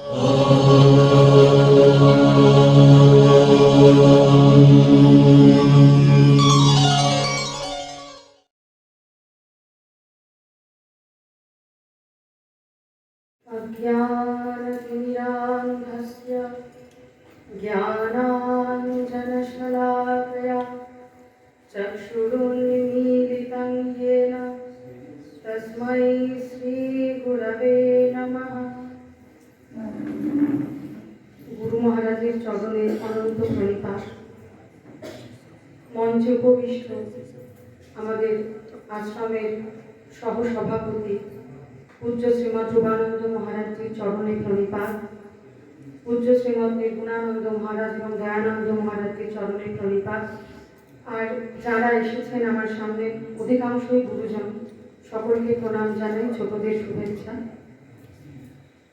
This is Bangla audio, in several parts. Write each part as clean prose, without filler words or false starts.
अज्ञानतिमिरान्धस्य ज्ञानाञ्जनशलाकया चक्षुरुन्मीलितं येन तस्मै श्रीगुरवे नमः। গুরু মহারাজের চরণে অনন্ত প্রণিপাত। মঞ্চে উপবিষ্ট আমাদের আশ্রমের সহসভাপতি পূজ্য শ্রীমৎ ধ্রুবানন্দ মহারাজজির চরণে প্রণিপাত। পূজ্য শ্রীমৎ নির্গুণানন্দ মহারাজ এবং দয়ানন্দ মহারাজজির চরণে প্রণিপাত। আর যারা এসেছেন আমার সামনে অধিকাংশই গুরুজন, সকলকে প্রণাম জানাই, ছোটদের শুভেচ্ছা।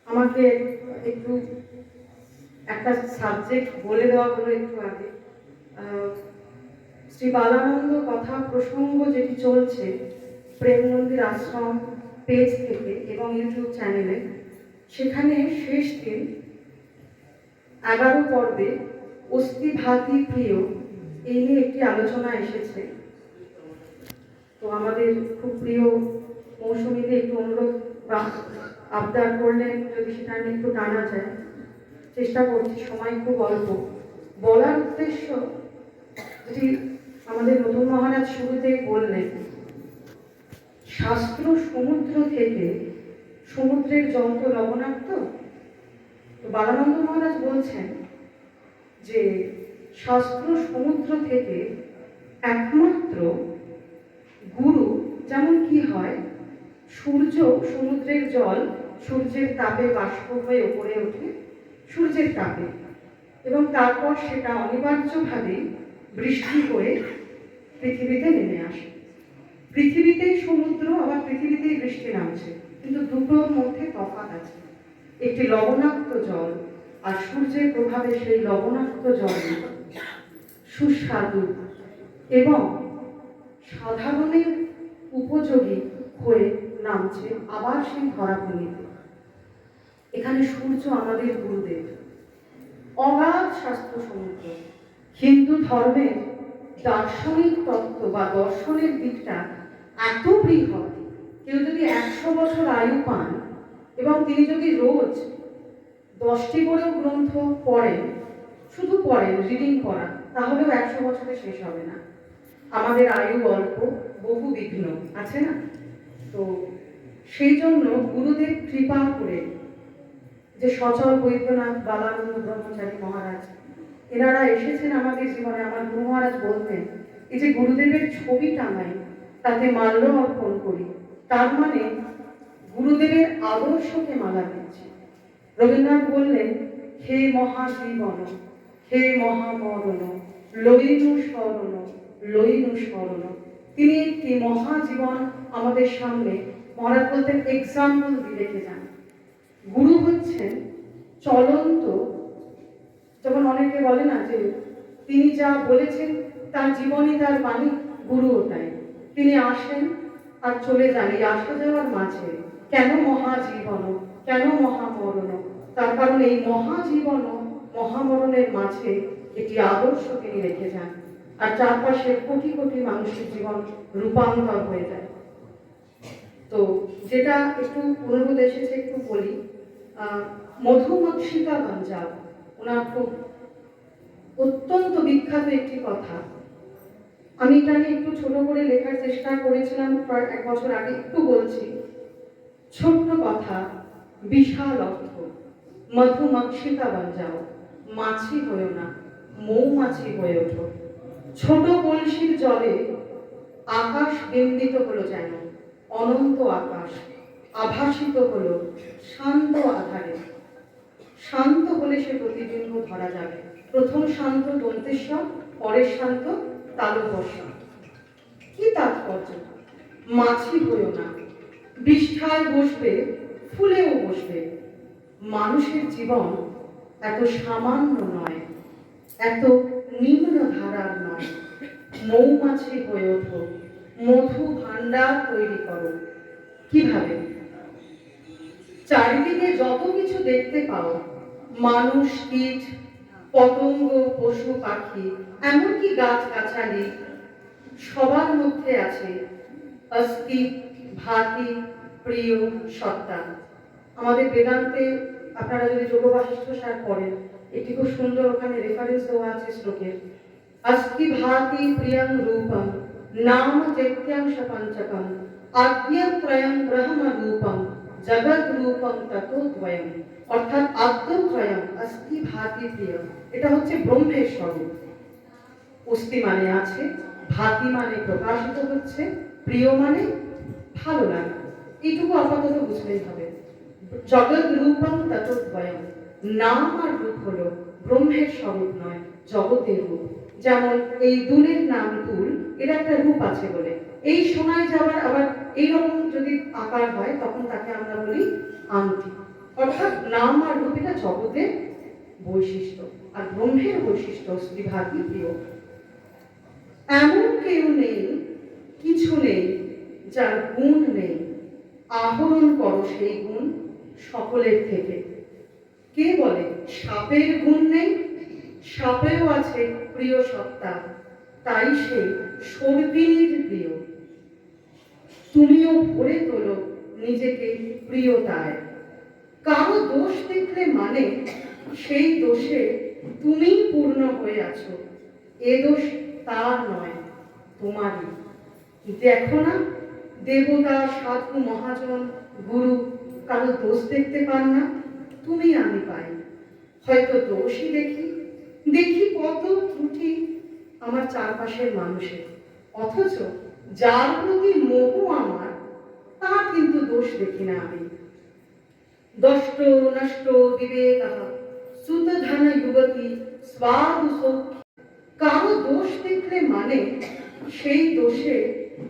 আমাকে একটু একটা সাবজেক্ট বলে দেওয়া হলো একটু আগে। শ্রী বালানন্দ কথা প্রসঙ্গ যেটি চলছে প্রেম মন্দির আশ্রম পেজ থেকে এবং ইউটিউব চ্যানেলে, সেখানে শেষ দিন 11 পর্বে অস্থি ভাতি প্রিয় এই নিয়ে একটি আলোচনা এসেছে। তো আমাদের খুব প্রিয় মৌসুমীকে একটু অনুরোধ বা আবদার করলেন যদি সেটা একটু টানা যায়। চেষ্টা করছি, সময় খুব অল্প। বলার উদ্দেশ্য যেটি আমাদের নতুন মহারাজ শুরুতেই বললেন, শাস্ত্র সমুদ্র থেকে, সমুদ্রের জল তো লবণাক্ত। তো বালানন্দ মহারাজ বলছেন যে শাস্ত্র সমুদ্র থেকে একমাত্র গুরু, যেমন কি হয় সূর্য সমুদ্রের জল সূর্যের তাপে বাষ্প হয়ে ওপরে ওঠে সূর্যের তাপে, এবং তারপর সেটা অনিবার্যভাবে বৃষ্টি হয়ে পৃথিবীতে নেমে আসে। পৃথিবীতেই সমুদ্র, আবার পৃথিবীতেই বৃষ্টি নামছে, কিন্তু দুটোর মধ্যে তফাৎ আছে। একটি লবণাক্ত জল, আর সূর্যের প্রভাবে সেই লবণাক্ত জল সুস্বাদু এবং সাধারণের উপযোগী হয়ে নামছে আবার সেই ধরাভূমিতে। এখানে সূর্য আমাদের গুরুদেব, অগাধ শাস্ত্র সমুদ্র। হিন্দু ধর্মের দার্শনিক তত্ত্ব বা দর্শনের দিকটা এত বৃহৎ, কেউ যদি 100 বছর আয়ু পান এবং তিনি যদি রোজ 10টি করেও গ্রন্থ পড়েন, শুধু পড়েন, রিডিং করা, তাহলেও 100 বছরে শেষ হবে না। আমাদের আয়ু অল্প, বহু বিঘ্ন আছে না? তো সেই জন্য গুরুদেব কৃপা করে যে সচল বৈদ্যনাথ বালানন্দ ব্রহ্মচারী মহারাজ, এনারা এসেছেন আমাদের জীবনে। আমার গুরু মহারাজ বলতেন, এই যে গুরুদেবের ছবি টাঙাই, তাতে মাল্য অর্পণ করি, তার মানে গুরুদেবের আদর্শকে মালা দিচ্ছি। রবীন্দ্রনাথ বললেন, হে মহাজীবন, হে মহামরণ, লইনু স্মরণ, লইনু স্মরণ। তিনি একটি মহাজীবন আমাদের সামনে, মহারাজ বলতেন, এক্সাম্পল দিয়ে রেখে যান। গুরু হচ্ছেন চলন্ত, যখন অনেকে বলে না যে তিনি যা বলেছেন তার জীবনই তার বাণী, গুরু ওটাই। তিনি আসেন আর চলে যান, এই আসা যাওয়ার মাঝে কেন মহাজীবন, কেন মহামরণ? তার কারণ এই মহাজীবন মহামরণের মাঝে একটি আদর্শ তিনি রেখে যান, আর চারপাশে কোটি কোটি মানুষের জীবন রূপান্তর হয়ে যায়। তো যেটা একটু অনুরোধ এসেছে একটু বলি। মধুমক্ষিকা গঞ্জাব, ওনার খুব অত্যন্ত বিখ্যাত একটি কথা। আমি এটা নিয়ে একটু ছোট করে লেখার চেষ্টা করেছিলাম প্রায় 1 বছর আগে, একটু বলছি। ছোট্ট কথা, বিশাল অর্থ। মধুমক্ষিকা গঞ্জাব, মাছি হয়েও না, মৌমাছি হয়ে ওঠো। ছোট কলসির জলে আকাশ বিন্দিত হলো যেন, অনন্ত আকাশ আভাসিত হলো শান্ত আধারে। শান্ত হলে সে প্রতিবিম্ব ধরা যাবে। প্রথম শান্ত দন্তেশ্বর, পরের শান্ত তালুবর্ষ। কি তাৎপর্য? মাছি হয়েও না, বিষ্ঠায় বসবে, ফুলেও বসবে। মানুষের জীবন এত সামান্য নয়, এত নিম্ন ধারার নয়। মৌমাছি হয়ে ওঠো, মধু ভান্ডার তৈরি করো। কিভাবে? চারিদিকে যত কিছু দেখতে পাও, মানুষ, কীট, পতঙ্গ, পশু পাখি, এমনকি গাছ গাছালি, সবার মধ্যে আছে অস্তি ভাতি প্রিয় সত্তা। আমাদের বেদান্তে আপনারা যদি যোগ বাশিষ্ঠ সার পড়েন, একটি খুব সুন্দর ওখানে রেফারেন্স দেওয়া আছে শ্লোকের। অস্তি ভাতি প্রিয়ং রূপম নাম চৈত্যাংশ পঞ্চকম আদ্যত্রয়ং ব্রহ্ম রূপম জগৎ রূপম ততো দ্বয়ম। অর্থাৎ আদ্যত্রয়ং অস্তি ভাতি প্রিয়ম, এটা হচ্ছে ব্রহ্মের স্বরূপ। অস্তি মানে আছে, ভাতি মানে প্রকাশিত হচ্ছে, প্রিয় মানে ভালো লাগে। এইটুকু আপাতত বুঝলেই হবে। জগৎ রূপম ততো দ্বয়ম, নাম আর রূপ হলো ব্রহ্মের স্বরূপ নয়, জগতের রূপ। যেমন এই দুলের নাম দুল, এর একটা রূপ আছে বলে, এই সোনায় যাওয়ার আবার এইরকম যদি আকার হয় তখন তাকে আমরা বলি আংটি। অর্থাৎ নাম আর রূপ এটা জগতের বৈশিষ্ট্য, আর ব্রহ্মের বৈশিষ্ট্য শ্রীভাতি প্রিয়। এমন কেউ নেই, কিছু নেই যার গুণ নেই, আহরণ করো সেই গুণ সকলের থেকে। কে বলে সাপের গুণ নেই? সাপেও আছে প্রিয় সত্তা, তাই সে সর্পিনীর প্রিয়। তুমিও ভরে তোলো নিজেকে প্রিয়তায়। কারো দোষ দেখলে মানে সেই দোষে তুমি পূর্ণ হয়ে আছো, এ দোষ তার নয়, তোমারই। দেখো না, দেবতা, সাধু, মহাজন, গুরু কারো দোষ দেখতে পান না, তুমি আমি পাই। হয়তো দোষই দেখি, দেখি কত ত্রুটি আমার চারপাশের মানুষের, অথচ যার প্রতি মোহ আমার, তার কিন্তু দোষ দেখি না আমি। দষ্ট নষ্ট বিবেকঃ সুতধন যুবতী স্বাদু সৌখ্য। কারো দোষ দেখলে মানে সেই দোষে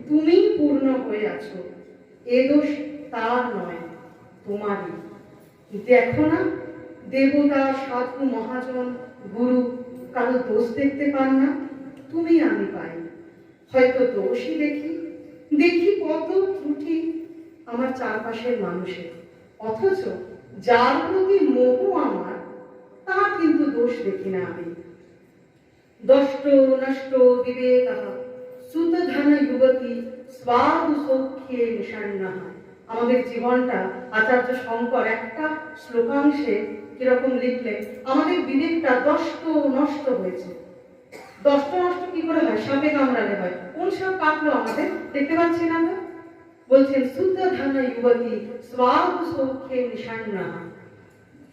তুমি পূর্ণ হয়ে আছো, এ দোষ তার নয়, তোমারই। দেখো না, দেবতা, সাধু, মহাজন, গুরু কারো দোষ দেখতে পান না, তুমি আমি পাই। হয়তো দোষই দেখি, দেখি কত ত্রুটি আমার চারপাশের মানুষের, অথচ যার প্রতি মোহ আমার, তার কিন্তু দোষ দেখি না আমি। দষ্ট নষ্ট বিবেকঃ সুতধন যুবতী স্বাদু সৌখ্যে নিষণ্ণঃ। আমাদের জীবনটা আচার্য শঙ্কর একটা শ্লোকাংশে কিরকম লিখলেন, আমাদের বিবেকটা দষ্ট নষ্ট হয়েছে। দষ্ট নষ্ট কি করে হয়? সাপে কামড়ালে হয়। কোন সাপ কাটলো আমাদের? দেখতে পাচ্ছি না আমরা। বলছেন সুতধন যুবতী স্বাদু সৌখ্যে নিষণ্ণঃ।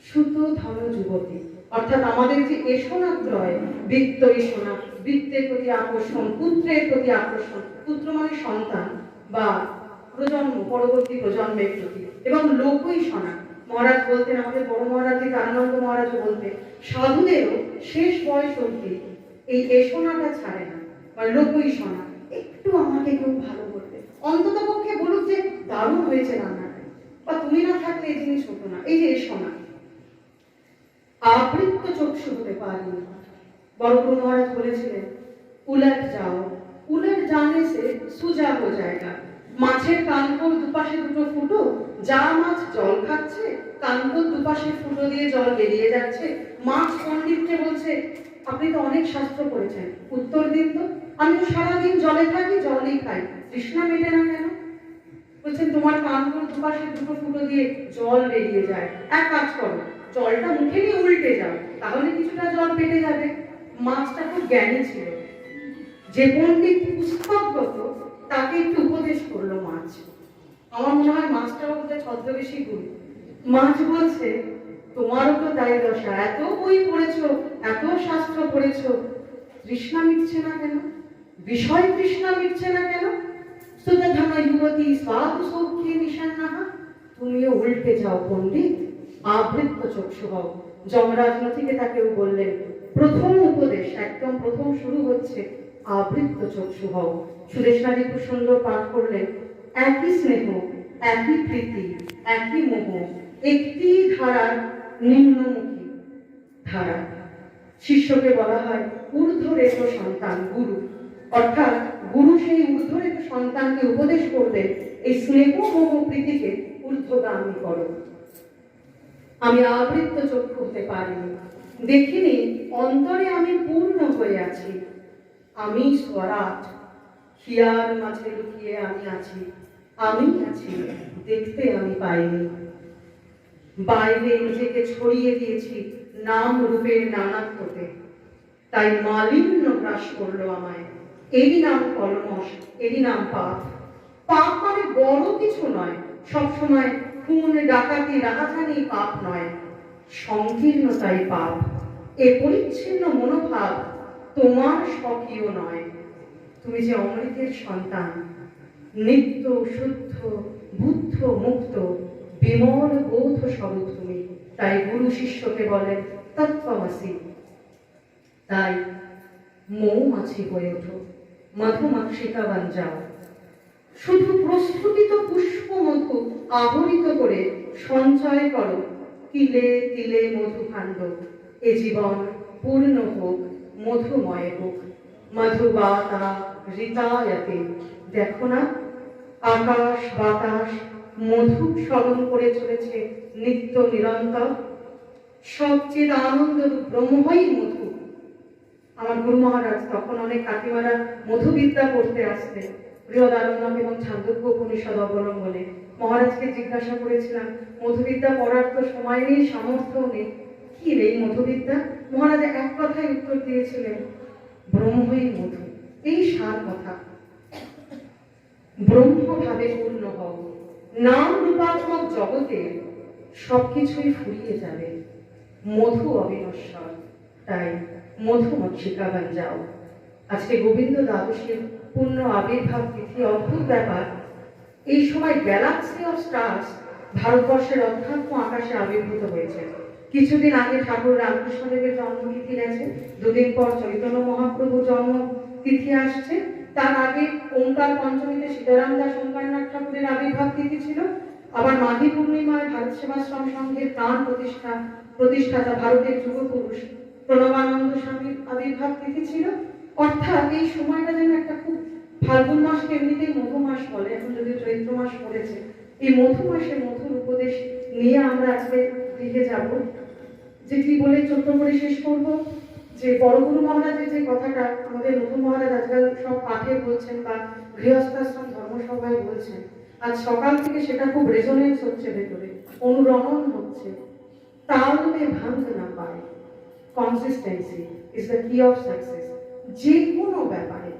সুতধন যুবতী অর্থাৎ আমাদের যে এষণাত্রয়, বৃত্ত এষণা, বৃত্তের প্রতি আকর্ষণ, পুত্রের প্রতি আকর্ষণ, পুত্র মানে সন্তান বা প্রজন্ম, পরবর্তী প্রজন্মের প্রতি, এবং লোকই শোনা। মহারাজ বলতেন, আমাদের বড় মহারাজ আনন্দ মহারাজও বলতেন, সাধুদেরও শেষ বয়স অবধি এই এষণাটা ছাড়ে না, বা লোকই শোনা। একটু আমাকে কেউ ভালো করবে, অন্তত পক্ষে বলুক যে দারুণ হয়েছে রান্নাটা, বা তুমি না থাকলে এই জিনিস হতো না। এই যে এষণা, আবৃত্ত চক্ষু হতে পারি। বড় গুরু মহারাজ বলেছিলেন, উলট যাও, উলট জানে সে সুজা হো জায়গা। মাছের কানকোর দুপাশে দুটো ফুটো, যা মাছ জল খাচ্ছে কানকোর দুপাশে ফুটো দিয়ে জল বেরিয়ে যাচ্ছে। মাছ পণ্ডিতকে বলছে, আপনি তো অনেক শাস্ত্র পড়েছেন, উত্তর দিন তো, আমি তো সারাদিন জলে থাকি, জলই খাই, তৃষ্ণা মেটে না কেন? বলছেন, তোমার কানকোর দুপাশে দুটো ফুটো দিয়ে জল বেরিয়ে যায়, এক কাজ করো, জলটা মুখে নিয়ে উল্টে যাও, তাহলে কিছুটা জল পেটে যাবে। মাছটা খুব জ্ঞানী ছিল, যে পণ্ডিত পুস্তকগত তাকে একটু উপদেশ করলো মাছ। আমার মনে হয় মাছটাও বোধহয় ছদ্মবেশী গুরু। মাছ বলছে, তোমারও তো তাই দশা, এত বই পড়েছো, এত শাস্ত্র পড়েছো, তৃষ্ণা মিটছে না কেন? বিষয় তৃষ্ণা মিটছে না কেন? সুতধন যুবতী স্বাদু সৌখ্যে নিষণ্ণঃ। তুমিও উল্টে যাও পণ্ডিত, আবৃত্ত চক্ষু হও। যমরাজ নথিকে তাকেও বললেন, প্রথম উপদেশ, একদম প্রথম শুরু হচ্ছে আবৃত্ত চক্ষু হও। সুদেশনাদি খুব সুন্দর পাঠ করলেন, একই স্নেহ, একই প্রীতি, একই মোহ, একটি ধারার নিম্নমুখী ধারা। শিষ্যকে বলা হয় ঊর্ধ্বরেখ সন্তান গুরু, অর্থাৎ গুরু সেই ঊর্ধ্বরেখ সন্তানকে উপদেশ করবেন, এই স্নেহ মোহ প্রীতিকে ঊর্ধ্বগামী করো। আমি আবৃত্ত চক্ষু হতে পারিনি, দেখিনি অন্তরে আমি পূর্ণ হয়ে আছি। আমি স্বরাট, হিয়ার মাঝে লুকিয়ে আমি আছি। আমি আছি, দেখতে আমি পাইনি। বাইরে নিজেকে ছড়িয়ে দিয়েছি নাম রূপের নানাত্বতে, তাই মালিন্য গ্রাস করলো আমায়। এরই নাম কলমশ, এরই নাম পাপ। পাপ মানে বড় কিছু নয়, সবসময় খুন ডাকাতি রাহাজানি পাপ নয়, সংকীর্ণতাই পাপ। এ পরিচ্ছিন্ন মনোভাব তোমার স্বকীয় নয়। তুমি যে অমৃতের সন্তান, নিত্য শুদ্ধ বুদ্ধ মুক্ত বিমল বোধ স্বরূপ তুমি। তাই গুরু শিষ্যকে বলেন তত্ত্বমসি। তাই মৌমাছি হয়ে ওঠো, মধুমাক্ষিকা বান যাও। শুধু প্রস্ফুটিত পুষ্প মধু আহরিত করে সঞ্চয় করো তিলে তিলে মধুভাণ্ড। এ জীবন পূর্ণ হোক, মধুময় হোক। মধুবাতা ঋতায়তে। দেখো না, আকাশ বাতাস মধু স্মরণ করে চলেছে নিত্য নিরন্তর। সবচেয়ে আনন্দরূপ ব্রহ্মই মধু। আমার গুরু মহারাজ তখন অনেক কাকিমারা মধুবিদ্যা পড়তে আসতেন বৃহদারণ্যক এবং ছান্দোগ্য উপনিষদ অবলম্বনে। মহারাজকে জিজ্ঞাসা করেছিলাম, মধুবিদ্যা পড়ার তো সময় নেই, সামর্থ্য নেই, কি রে মধুবিদ্যা? মহারাজ এক কথায় উত্তর দিয়েছিলেন, ব্রহ্মই মধু। এই সার কথা। ব্রহ্মভাবে পূর্ণ হও, নাম রূপাত্মক জগতে সবকিছুই ফুরিয়ে যাবে। মধু অবিনশ্বর, তাই মধুমক্ষিকা বান যাও। আজকে গোবিন্দ দ্বাদশীর পূর্ণ আবির্ভাব তিথি, অদ্ভুত ব্যাপার। এই সময় গ্যালাক্সি অফ স্টার্স ভারতবর্ষের অধ্যাত্ম আকাশে আবির্ভূত হয়েছে। কিছুদিন আগে ঠাকুর রামকৃষ্ণদেবের জন্মতিথি গেছে, দুদিন পর চৈতন্য মহাপ্রভুর জন্ম তিথি আসছে, তার আগে ওঙ্কার পঞ্চমীতে সীতারাম দাস ওঙ্কারনাথ ঠাকুরের আবির্ভাব তিথি ছিল, আবার মাঘী পূর্ণিমায় ভারত সেবাশ্রম সংঘের প্রাণ প্রতিষ্ঠাতা ভারতের যুগপুরুষ প্রণবানন্দ স্বামীর আবির্ভাব তিথি ছিল। অর্থাৎ এই সময়টা যেন একটা খুব, ফাল্গুন মাসকে এমনিতেই মধু মাস বলে, এখন যদি চৈত্র মাস পড়েছে, এই মধু মাসে মধুর উপদেশ নিয়ে আমরা আজকে দিকে যাব। যেটি বলে ছোট্ট করে শেষ করব, যে বড় গুরু মহারাজের যে কথাটা আমাদের নতুন মহারাজ আজকাল সব পাঠে বলছেন বা গৃহস্থাশ্রম ধর্মসভায় বলছেন, আজ সকাল থেকে সেটা খুব রেজোনেন্স হচ্ছে, ভেতরে অনুরণন হচ্ছে। তালমে ভাঙ না পায়, কনসিস্টেন্সি ইজ দ্য কি অফ সাকসেস। যে কোনো ব্যাপারে,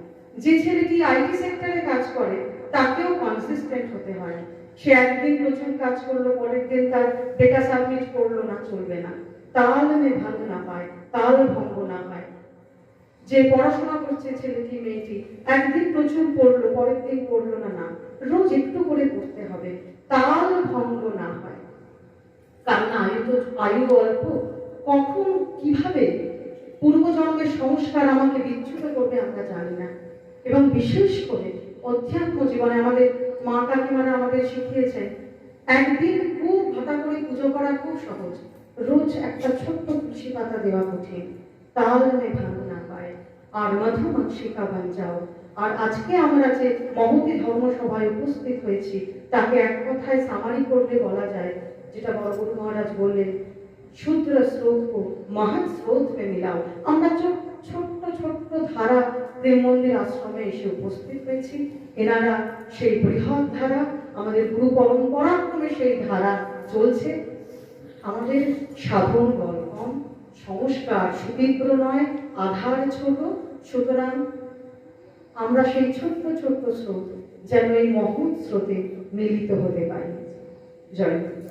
যে ছেলেটি আইটি সেক্টরে কাজ করে তাকেও কনসিস্টেন্ট হতে হয়। সে একদিন প্রচুর কাজ করলো, পরের দিন তার ডেটা সাবমিট করলো না, চলবে না। তালমে ভাঙ না পায়, তাল ভঙ্গ না হয়। যে পড়াশোনা করছে ছেলেটি মেয়েটি, একদিন প্রচুর পড়লো, পরের দিন পড়লো না, না, রোজ একটু করে পড়তে হবে, তাল ভঙ্গ না হয়। কারণ আয়ু অল্প, কখন কিভাবে পূর্বজন্মের সংস্কার আমাকে বিচ্যুত করবে আমরা জানি না। এবং বিশেষ করে অধ্যাত্ম জীবনে আমাদের মা কাকিমারা আমাদের শিখিয়েছেন, একদিন খুব ভাটা করে পুজো করা খুব সহজ, রোজ একটা ছোট্ট তুলসী পাতা দেওয়া কঠিন। তালমে ভাঙ না পায়, আর মধুমাক্ষিকা বান যাও। আর আজকে আমরা যে মহতী ধর্মসভায় উপস্থিত হয়েছি, তাকে এক কথায় সামারি করলে বলা যায়, যেটা বড় গুরু মহারাজ বললেন, শূদ্র স্রোত কো মহৎ স্রোত মে মিলাও। আমরা ছোট্ট ছোট্ট ধারা প্রেম মন্দির আশ্রমে এসে উপস্থিত হয়েছি। এনারা সেই বৃহৎ ধারা, আমাদের গুরু পরম্পরাক্রমে সেই ধারা চলছে। আমাদের সাধন বল কম, সংস্কার সুতীব্র নয়, আধার ছোট। সুতরাং আমরা সেই ছোট্ট ছোট্ট স্রোত যেন এই মহৎ স্রোতে মিলিত হতে পারি। জয় গুরু।